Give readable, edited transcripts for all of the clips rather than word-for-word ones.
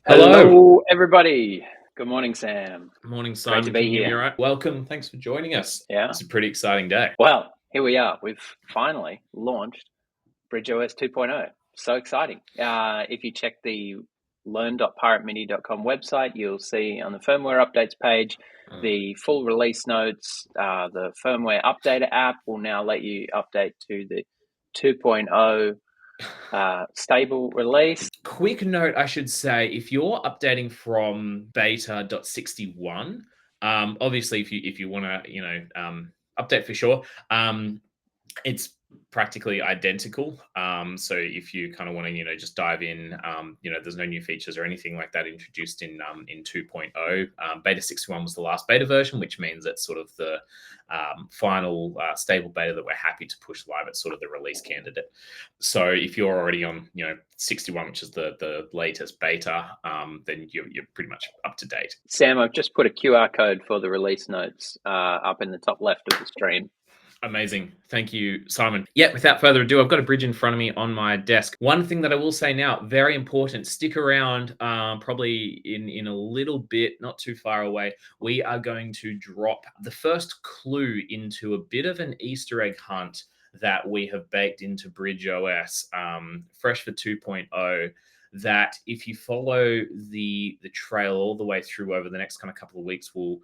Hello. Hello, everybody. Good morning, Sam. Morning, Great to Simon. be Can you hear me here. all right? Welcome. Thanks for joining us. Yeah. It's a pretty exciting day. Well, here we are. We've finally launched BridgeOS 2.0. So exciting. If you check the learn.piratemini.com website, you'll see on the firmware updates page the full release notes. The firmware updater app will now let you update to the 2.0 stable release. Quick note, I should say, if you're updating from beta.61, obviously if you want to, update for sure, it's practically identical. So if you kind of want to, just dive in, there's no new features or anything like that introduced in 2.0. Beta 61 was the last beta version, which means it's sort of the final stable beta that we're happy to push live. It's sort of the release candidate. So if you're already on, 61, which is the latest beta, then you're pretty much up to date. Sam, I've just put a QR code for the release notes up in the top left of the stream. Amazing. Thank you, Simon. Yeah, without further ado, I've got a bridge in front of me on my desk. One thing that I will say now, very important, stick around probably in a little bit, not too far away. We are going to drop the first clue into a bit of an Easter egg hunt that we have baked into BridgeOS, fresh for 2.0. That if you follow the trail all the way through over the next kind of couple of weeks, we'll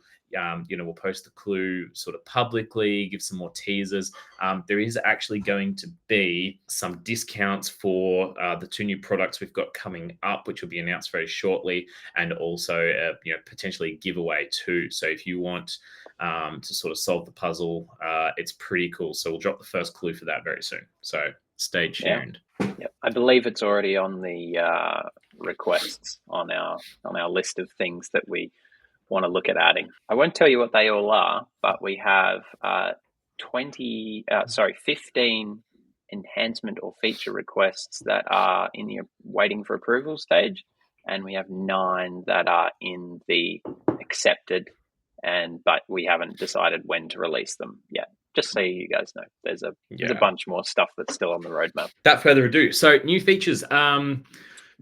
post the clue sort of publicly, give some more teasers. There is actually going to be some discounts for the two new products we've got coming up, which will be announced very shortly, and also potentially a giveaway too. So if you want to sort of solve the puzzle, it's pretty cool. So we'll drop the first clue for that very soon. So stay tuned. Yep. I believe it's already on the requests on our list of things that we want to look at adding. I won't tell you what they all are, but we have 15 enhancement or feature requests that are in the waiting for approval stage, and we have 9 that are in the accepted, but we haven't decided when to release them yet. Just so you guys know, there's a bunch more stuff that's still on the roadmap. Without further ado, so new features.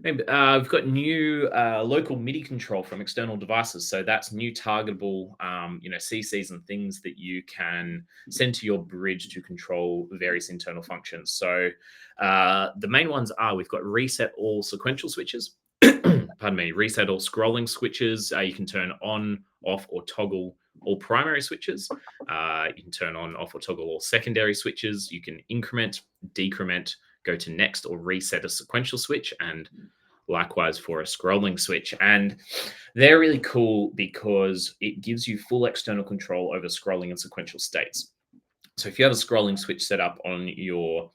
We've got new local MIDI control from external devices. So that's new targetable, CCs and things that you can send to your bridge to control various internal functions. So the main ones are we've got reset all sequential switches. Pardon me, reset all scrolling switches. You can turn on, off, or toggle all primary switches. You can turn on, off, or toggle all secondary switches. You can increment, decrement, go to next, or reset a sequential switch, and likewise for a scrolling switch. And they're really cool because it gives you full external control over scrolling and sequential states. So if you have a scrolling switch set up on your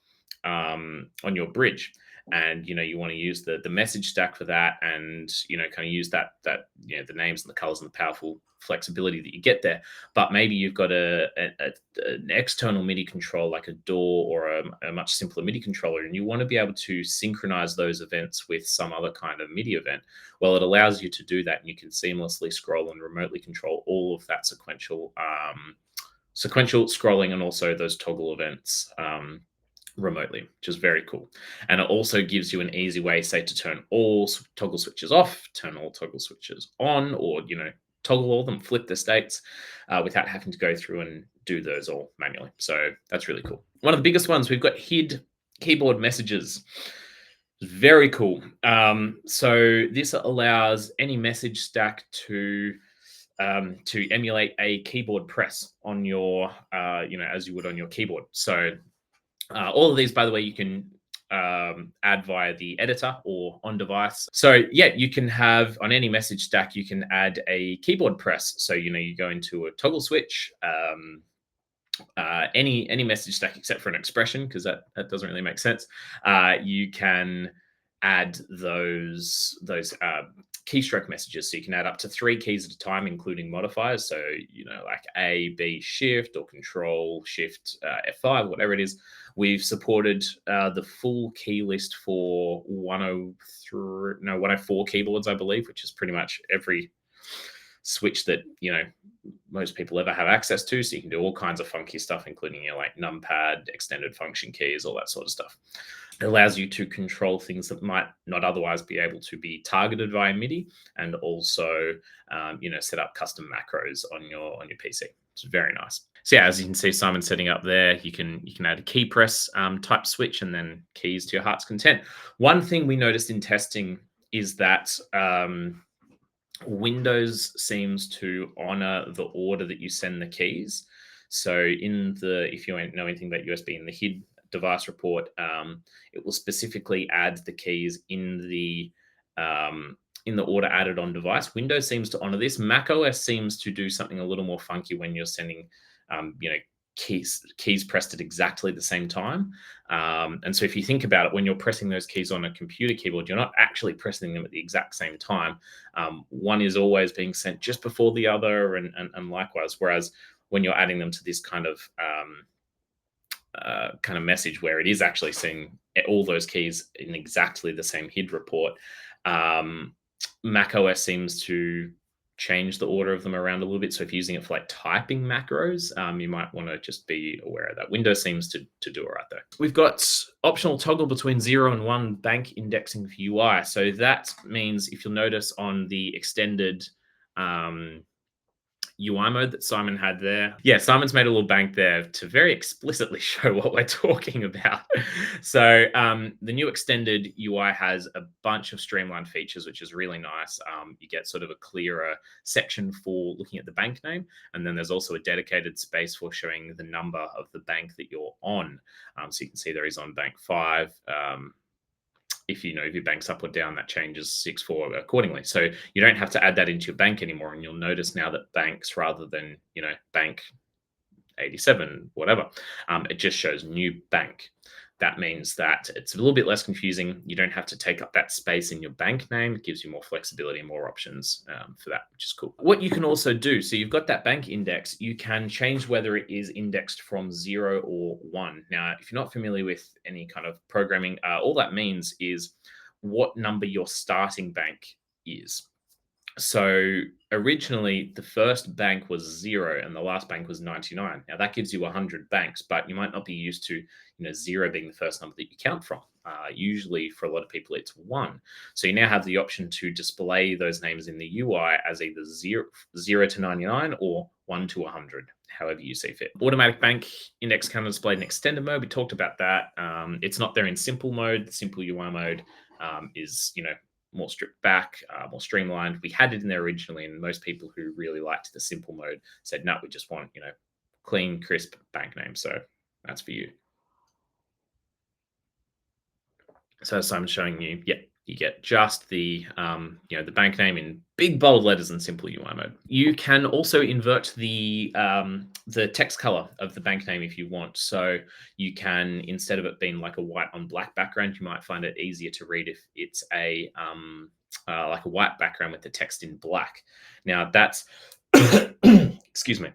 bridge, and you want to use the message stack for that, and kind of use that the names and the colors and the powerful flexibility that you get there, but maybe you've got an external MIDI control like a DAW or a much simpler MIDI controller, and you want to be able to synchronize those events with some other kind of MIDI event. Well, it allows you to do that, and you can seamlessly scroll and remotely control all of that sequential scrolling and also those toggle events remotely, which is very cool. And it also gives you an easy way, say, to turn all toggle switches off, turn all toggle switches on, or toggle all of them, flip the states without having to go through and do those all manually. So that's really cool. One of the biggest ones, we've got HID keyboard messages. Very cool. So this allows any message stack to emulate a keyboard press on your, as you would on your keyboard. So all of these, by the way, you can add via the editor or on device. So yeah, you can have on any message stack, you can add a keyboard press. So you go into a toggle switch, any message stack except for an expression, because that doesn't really make sense. You can add those keystroke messages. So you can add up to 3 keys at a time, including modifiers. So, like A, B, shift, or control, shift, F5, whatever it is. We've supported the full key list for 104 keyboards, I believe, which is pretty much every switch that, most people ever have access to. So you can do all kinds of funky stuff, including like numpad, extended function keys, all that sort of stuff. It allows you to control things that might not otherwise be able to be targeted via MIDI, and also, set up custom macros on your PC. It's very nice. So yeah, as you can see, Simon's setting up there. You can add a key press type switch and then keys to your heart's content. One thing we noticed in testing is that Windows seems to honor the order that you send the keys. So if you don't know anything about USB, in the HID device report, it will specifically add the keys in the order added on device. Windows seems to honor this. Mac OS seems to do something a little more funky when you're sending, keys pressed at exactly the same time. And so if you think about it, when you're pressing those keys on a computer keyboard, you're not actually pressing them at the exact same time. One is always being sent just before the other, and likewise. Whereas when you're adding them to this kind of message where it is actually seeing all those keys in exactly the same HID report, Mac OS seems to change the order of them around a little bit. So if you're using it for like typing macros, you might want to just be aware of that. Windows seems to do it right there. We've got optional toggle between 0 and 1 bank indexing for UI. So that means, if you'll notice on the extended UI mode that Simon had there. Yeah, Simon's made a little bank there to very explicitly show what we're talking about. So the new extended UI has a bunch of streamlined features, which is really nice. You get sort of a clearer section for looking at the bank name, and then there's also a dedicated space for showing the number of the bank that you're on. So you can see there he's on bank 5. If your bank's up or down, that changes 6.4 accordingly. So you don't have to add that into your bank anymore. And you'll notice now that banks, rather than, bank 87, whatever, it just shows new bank. That means that it's a little bit less confusing. You don't have to take up that space in your bank name. It gives you more flexibility and more options for that, which is cool. What you can also do, so you've got that bank index, you can change whether it is indexed from 0 or 1. Now, if you're not familiar with any kind of programming, all that means is what number your starting bank is. So originally, the first bank was 0 and the last bank was 99. Now that gives you 100 banks, but you might not be used to 0 being the first number that you count from. Usually, for a lot of people, it's 1. So you now have the option to display those names in the UI as either 0 to 99 or 1 to 100, however you see fit. Automatic bank index can be displayed in extended mode. We talked about that. It's not there in simple mode. The simple UI mode is more stripped back, more streamlined. We had it in there originally, and most people who really liked the simple mode said, no, we just want, clean, crisp bank name. So that's for you. So as I'm showing you, you get just the, the bank name in big bold letters in simple UI mode. You can also invert the text color of the bank name if you want. So you can, instead of it being like a white on black background, you might find it easier to read if it's a like a white background with the text in black. Now that's, excuse me,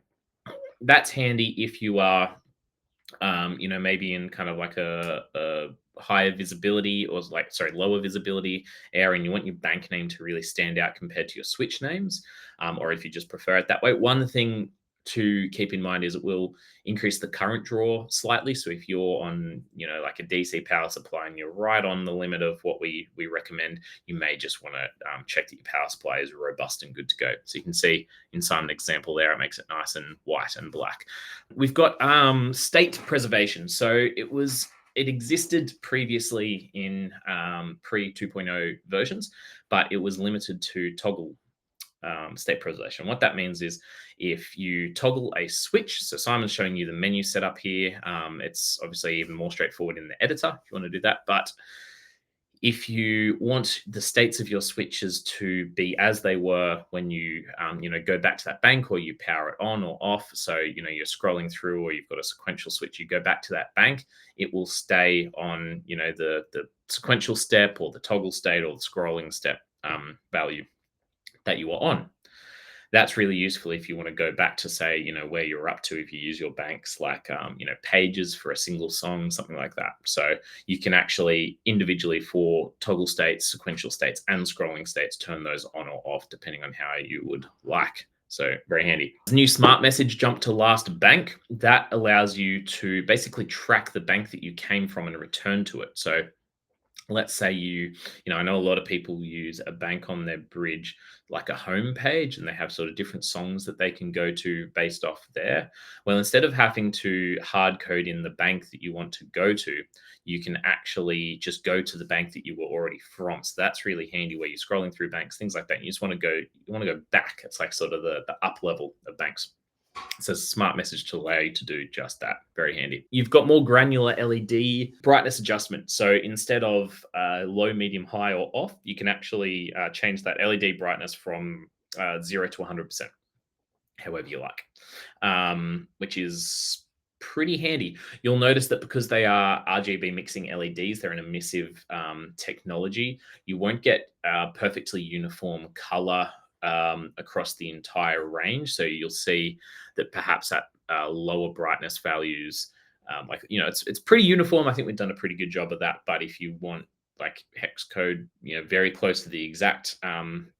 that's handy if you are, maybe in kind of like a higher visibility or lower visibility area, and you want your bank name to really stand out compared to your switch names, or if you just prefer it that way. One thing to keep in mind is it will increase the current draw slightly. So if you're on, like a DC power supply and you're right on the limit of what we recommend, you may just want to check that your power supply is robust and good to go. So you can see in some example there, it makes it nice and white and black. We've got state preservation. So it existed previously in pre 2.0 versions, but it was limited to toggle state preservation. What that means is if you toggle a switch, so Simon's showing you the menu setup here. It's obviously even more straightforward in the editor if you want to do that. But if you want the states of your switches to be as they were when you, go back to that bank, or you power it on or off, so, you're scrolling through, or you've got a sequential switch, you go back to that bank, it will stay on, the sequential step or the toggle state or the scrolling step value that you are on. That's really useful if you want to go back to, say, where you're up to, if you use your banks like, pages for a single song, something like that. So you can actually individually, for toggle states, sequential states, and scrolling states, turn those on or off depending on how you would like. So very handy. New smart message jump to last bank. That allows you to basically track the bank that you came from and return to it. So let's say I know a lot of people use a bank on their bridge like a home page, and they have sort of different songs that they can go to based off there. Well, instead of having to hard code in the bank that you want to go to, you can actually just go to the bank that you were already from. So that's really handy where you're scrolling through banks, things like that. You just want to go, back. It's like sort of the up level of banks. It's a smart message to allow you to do just that. Very handy. You've got more granular LED brightness adjustment. So instead of low, medium, high, or off, you can actually change that LED brightness from 0 to 100%, however you like, which is pretty handy. You'll notice that because they are RGB mixing LEDs, they're an emissive technology. You won't get perfectly uniform color across the entire range. So you'll see that perhaps at lower brightness values, it's pretty uniform. I think we've done a pretty good job of that. But if you want like hex code, very close to the exact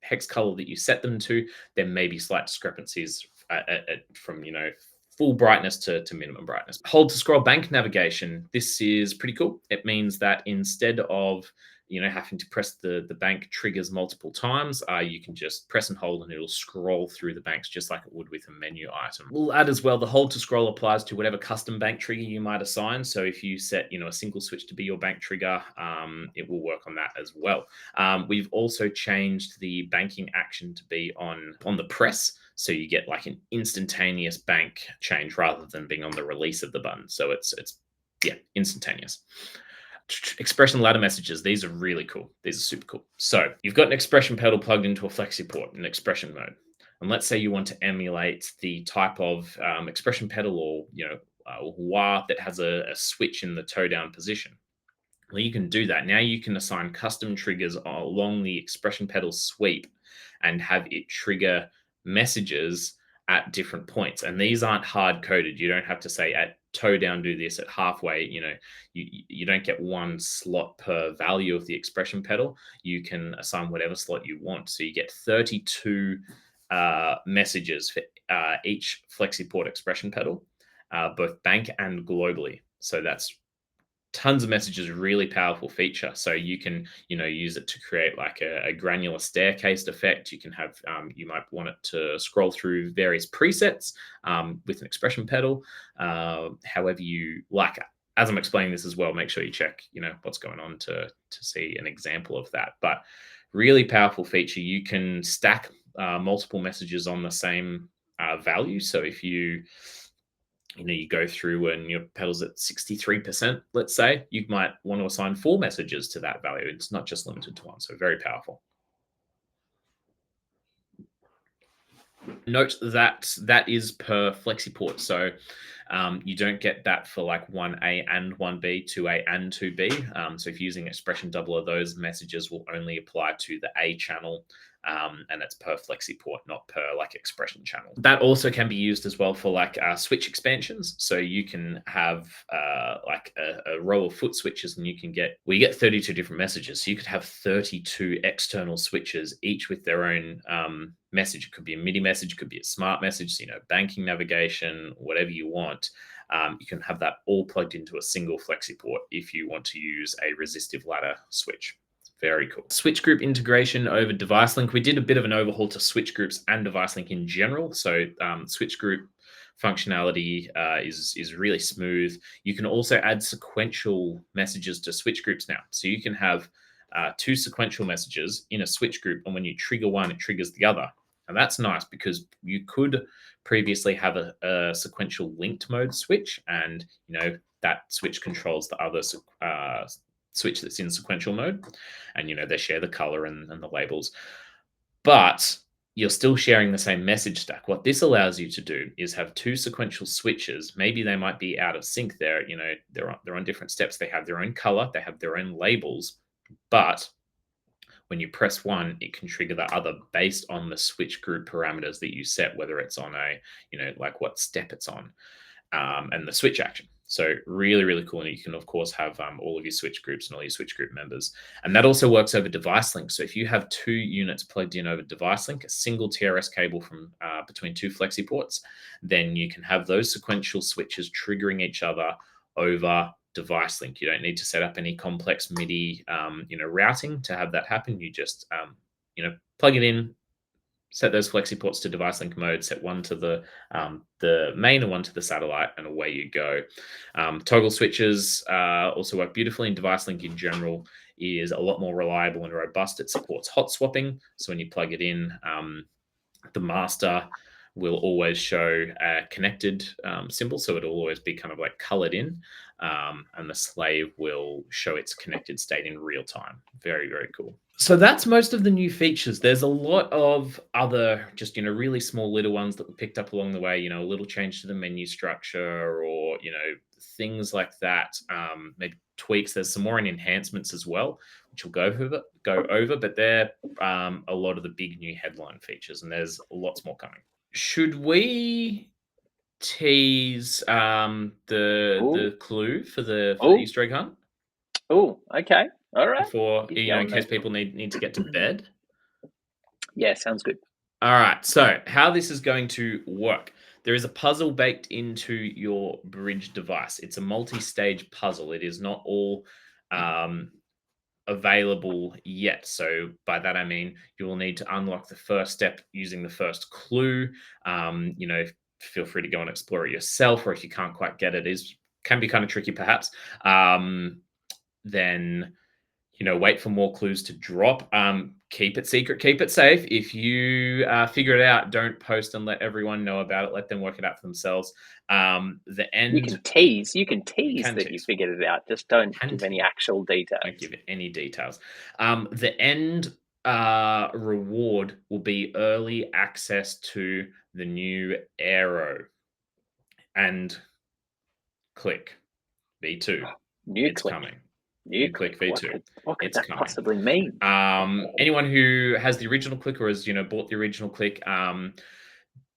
hex color that you set them to, there may be slight discrepancies from full brightness to minimum brightness. Hold to scroll bank navigation. This is pretty cool. It means that instead of having to press the bank triggers multiple times, you can just press and hold and it'll scroll through the banks just like it would with a menu item. We'll add as well, the hold to scroll applies to whatever custom bank trigger you might assign. So if you set a single switch to be your bank trigger, it will work on that as well. We've also changed the banking action to be on the press. So you get like an instantaneous bank change rather than being on the release of the button. So it's instantaneous. Expression ladder messages. These are really cool. These are super cool. So you've got an expression pedal plugged into a flexi port in expression mode. And let's say you want to emulate the type of expression pedal or, wah that has a switch in the toe down position. Well, you can do that. Now you can assign custom triggers along the expression pedal sweep and have it trigger messages at different points. And these aren't hard coded. You don't have to say at toe down, do this, at halfway. You don't get one slot per value of the expression pedal. You can assign whatever slot you want. So you get 32 messages for each FlexiPort expression pedal, both bank and globally. So that's tons of messages, really powerful feature. So you can, use it to create like a granular staircase effect. You can have, you might want it to scroll through various presets with an expression pedal, however you like. As I'm explaining this as well, make sure you check, what's going on to see an example of that. But really powerful feature. You can stack multiple messages on the same value. So if you go through and your pedal's at 63%, let's say, you might want to assign 4 messages to that value. It's not just limited to one. So very powerful. Note that that is per FlexiPort. So you don't get that for like 1A and 1B, 2A and 2B. So if you're using expression doubler, those messages will only apply to the A channel. And it's per FlexiPort, not per like expression channel. That also can be used as well for like switch expansions. So you can have like a row of foot switches, and you get 32 different messages. So you could have 32 external switches, each with their own message. It could be a MIDI message, could be a smart message, banking navigation, whatever you want. You can have that all plugged into a single FlexiPort if you want to use a resistive ladder switch. Very cool. Switch group integration over device link. We did a bit of an overhaul to switch groups and device link in general. So switch group functionality is really smooth. You can also add sequential messages to switch groups now. So you can have 2 sequential messages in a switch group, and when you trigger one, it triggers the other. And that's nice because you could previously have a sequential linked mode switch, and that switch controls the other switch that's in sequential mode, and they share the color and the labels, but you're still sharing the same message stack. What this allows you to do is have 2 sequential switches. Maybe they might be out of sync there. They're on different steps. They have their own color, they have their own labels, but when you press one, it can trigger the other based on the switch group parameters that you set, whether it's on a, like what step it's on, and the switch action. So really, really cool. And you can, of course, have all of your switch groups and all your switch group members. And that also works over device link. So if you have 2 units plugged in over device link, a single TRS cable from between 2 flexi ports, then you can have those sequential switches triggering each other over device link. You don't need to set up any complex MIDI, routing to have that happen. You just, plug it in, set those flexi ports to device link mode, set one to the main and one to the satellite, and away you go. Toggle switches also work beautifully, and device link in general is a lot more reliable and robust. It supports hot swapping. So when you plug it in, the master will always show a connected symbol. So it'll always be kind of like colored in, and the slave will show its connected state in real time. Very, very cool. So that's most of the new features. There's a lot of other just, really small little ones that were picked up along the way, a little change to the menu structure or, things like that. Maybe tweaks. There's some more in enhancements as well, which we'll go over, but they're a lot of the big new headline features, and there's lots more coming. Should we tease the clue for the Easter egg hunt? Oh, okay. All right. Before, in case people need to get to bed? Yeah, sounds good. All right. So how this is going to work. There is a puzzle baked into your Bridge device. It's a multi-stage puzzle. It is not all available yet. So by that, I mean, you will need to unlock the first step using the first clue. Feel free to go and explore it yourself, or if you can't quite get it, can be kind of tricky perhaps. Then, wait for more clues to drop. Keep it secret, keep it safe. If you figure it out, don't post and let everyone know about it. Let them work it out for themselves. The end. You can tease that you figured it out. Just don't give any actual details. Don't give it any details. The end reward will be early access to the new Aero and Click V2. It's coming. New Click V2. What could that possibly mean? Anyone who has the original Click or has bought the original Click,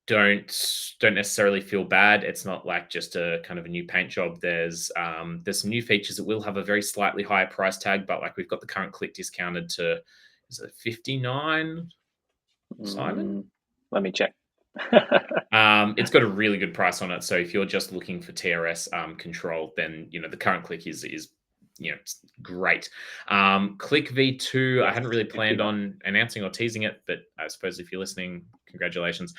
don't necessarily feel bad. It's not like just a kind of a new paint job. There's some new features that will have a very slightly higher price tag, but like we've got the current Click discounted to, is it 59? Simon, let me check. It's got a really good price on it. So if you're just looking for TRS control, then the current Click is it's great. Click V2, I hadn't really planned on announcing or teasing it, but I suppose if you're listening, congratulations.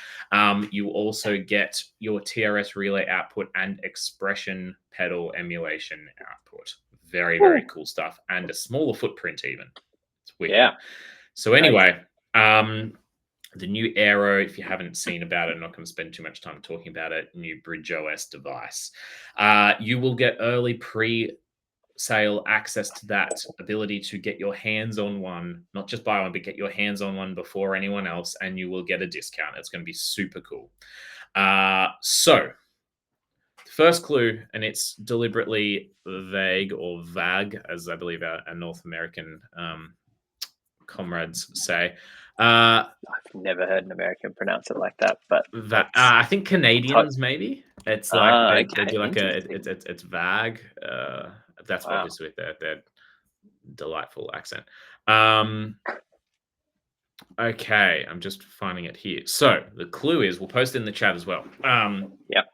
You also get your TRS relay output and expression pedal emulation output. Very, very cool stuff. And a smaller footprint even. It's wicked. Yeah. So anyway, the new Aero, if you haven't seen about it, I'm not going to spend too much time talking about it, new BridgeOS device. You will get early pre-sale access to that ability to get your hands on one, not just buy one, but get your hands on one before anyone else, and you will get a discount. It's going to be super cool. So the first clue, and it's deliberately vague or vague, as I believe our North American comrades say. I've never heard an American pronounce it like that, but I think Canadians maybe. It's like they do like it's vague. That's obviously with their delightful accent. Okay, I'm just finding it here. So the clue is, we'll post it in the chat as well. Yep.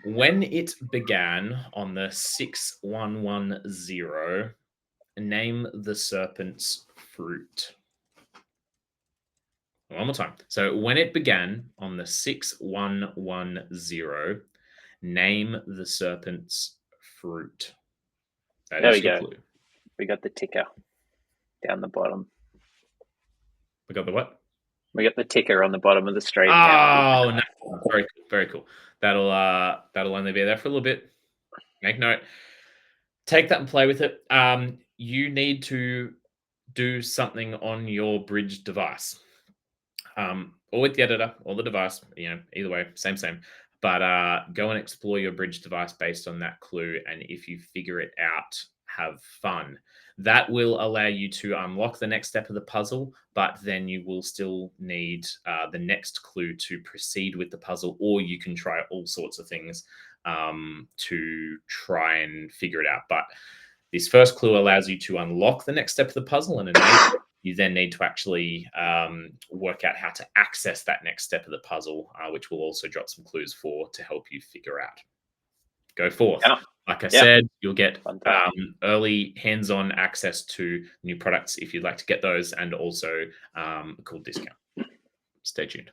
When it began on the 6110, name the serpent's fruit. One more time. So when it began on the 6110, name the serpent's fruit. There we go. Clue. We got the ticker down the bottom. We got the what? We got the ticker on the bottom of the stream. Oh, no. Very cool. Very cool. That'll only be there for a little bit. Make note. Take that and play with it. You need to do something on your Bridge device. Or with the editor or the device, either way, same. But go and explore your Bridge device based on that clue. And if you figure it out, have fun. That will allow you to unlock the next step of the puzzle, but then you will still need the next clue to proceed with the puzzle, or you can try all sorts of things to try and figure it out. But this first clue allows you to unlock the next step of the puzzle, and you then need to actually work out how to access that next step of the puzzle, which will also drop some clues to help you figure out. Go forth. Yeah. Like I Yeah. said, you'll get Fantastic. early hands-on access to new products if you'd like to get those, and also a cool discount. Stay tuned.